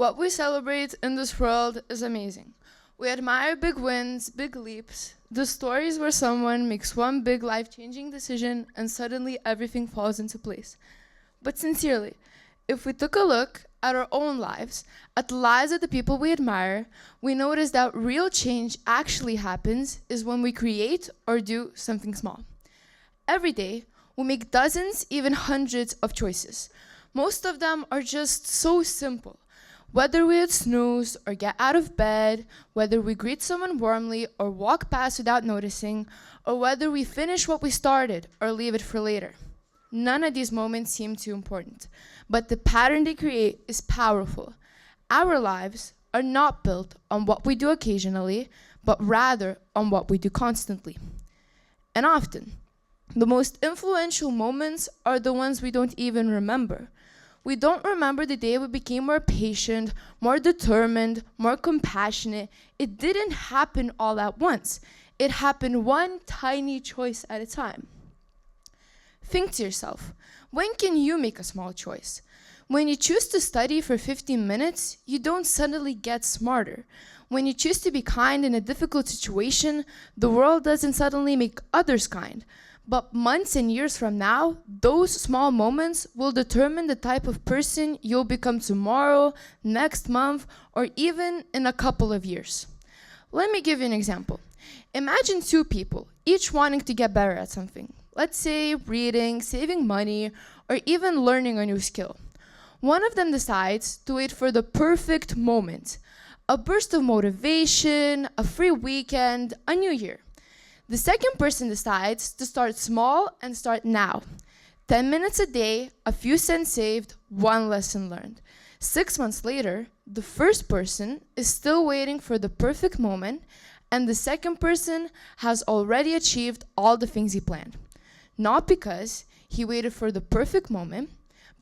What we celebrate in this world is amazing. We admire big wins, big leaps, the stories where someone makes one big life-changing decision and suddenly everything falls into place. But sincerely, if we took a look at our own lives, at the lives of the people we admire, we notice that real change actually happens is when we create or do something small. Every day, we make dozens, even hundreds of choices. Most of them are just so simple. Whether we would snooze or get out of bed, whether we greet someone warmly or walk past without noticing, or whether we finish what we started or leave it for later. None of these moments seem too important, but the pattern they create is powerful. Our lives are not built on what we do occasionally, but rather on what we do constantly. And often, the most influential moments are the ones we don't even remember. We don't remember the day we became more patient, more determined, more compassionate. It didn't happen all at once. It happened one tiny choice at a time. Think to yourself, when can you make a small choice? When you choose to study for 15 minutes, you don't suddenly get smarter. When you choose to be kind in a difficult situation, the world doesn't suddenly make others kind. But months and years from now, those small moments will determine the type of person you'll become tomorrow, next month, or even in a couple of years. Let me give you an example. Imagine two people, each wanting to get better at something. Let's say reading, saving money, or even learning a new skill. One of them decides to wait for the perfect moment, a burst of motivation, a free weekend, a new year. The second person decides to start small and start now. 10 minutes a day, a few cents saved, one lesson learned. 6 months later, the first person is still waiting for the perfect moment, and the second person has already achieved all the things he planned. Not because he waited for the perfect moment,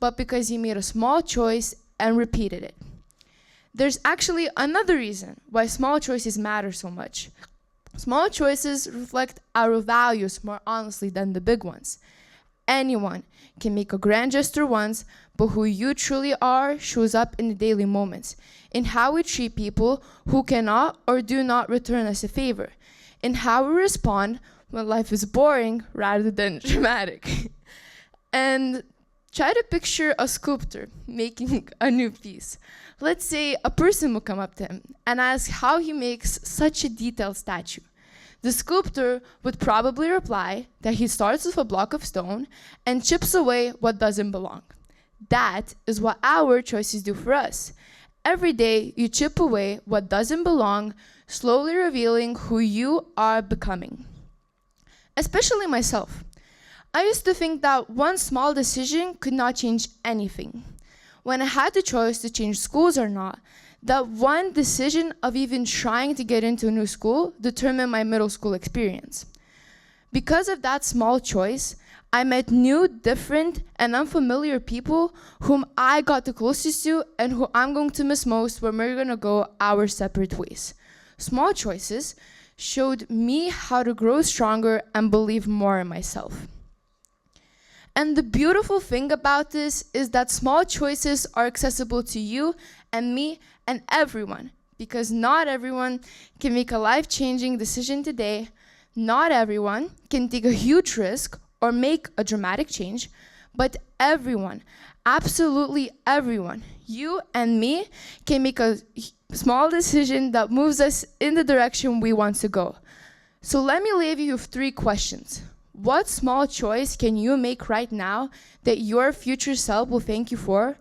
but because he made a small choice and repeated it. There's actually another reason why small choices matter so much. Small choices reflect our values more honestly than the big ones. Anyone can make a grand gesture once, but who you truly are shows up in the daily moments, in how we treat people who cannot or do not return us a favor, in how we respond when life is boring rather than dramatic. And try to picture a sculptor making a new piece. Let's say a person will come up to him and ask how he makes such a detailed statue. The sculptor would probably reply that he starts with a block of stone and chips away what doesn't belong. That is what our choices do for us. Every day, you chip away what doesn't belong, slowly revealing who you are becoming. Especially myself. I used to think that one small decision could not change anything. When I had the choice to change schools or not, that one decision of even trying to get into a new school determined my middle school experience. Because of that small choice, I met new, different, and unfamiliar people whom I got the closest to and who I'm going to miss most when we're going to go our separate ways. Small choices showed me how to grow stronger and believe more in myself. And the beautiful thing about this is that small choices are accessible to you and me and everyone, because not everyone can make a life-changing decision today. Not everyone can take a huge risk or make a dramatic change, but everyone, absolutely everyone, you and me, can make a small decision that moves us in the direction we want to go. So let me leave you with 3 questions. What small choice can you make right now that your future self will thank you for?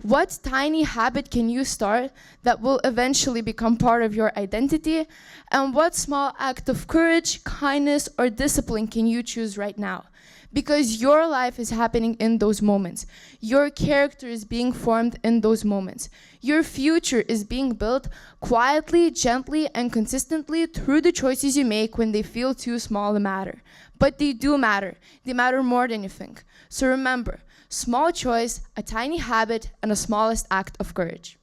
What tiny habit can you start that will eventually become part of your identity? And what small act of courage, kindness, or discipline can you choose right now? Because your life is happening in those moments. Your character is being formed in those moments. Your future is being built quietly, gently, and consistently through the choices you make when they feel too small to matter. But they do matter. They matter more than you think. So remember, small choice, a tiny habit, and the smallest act of courage.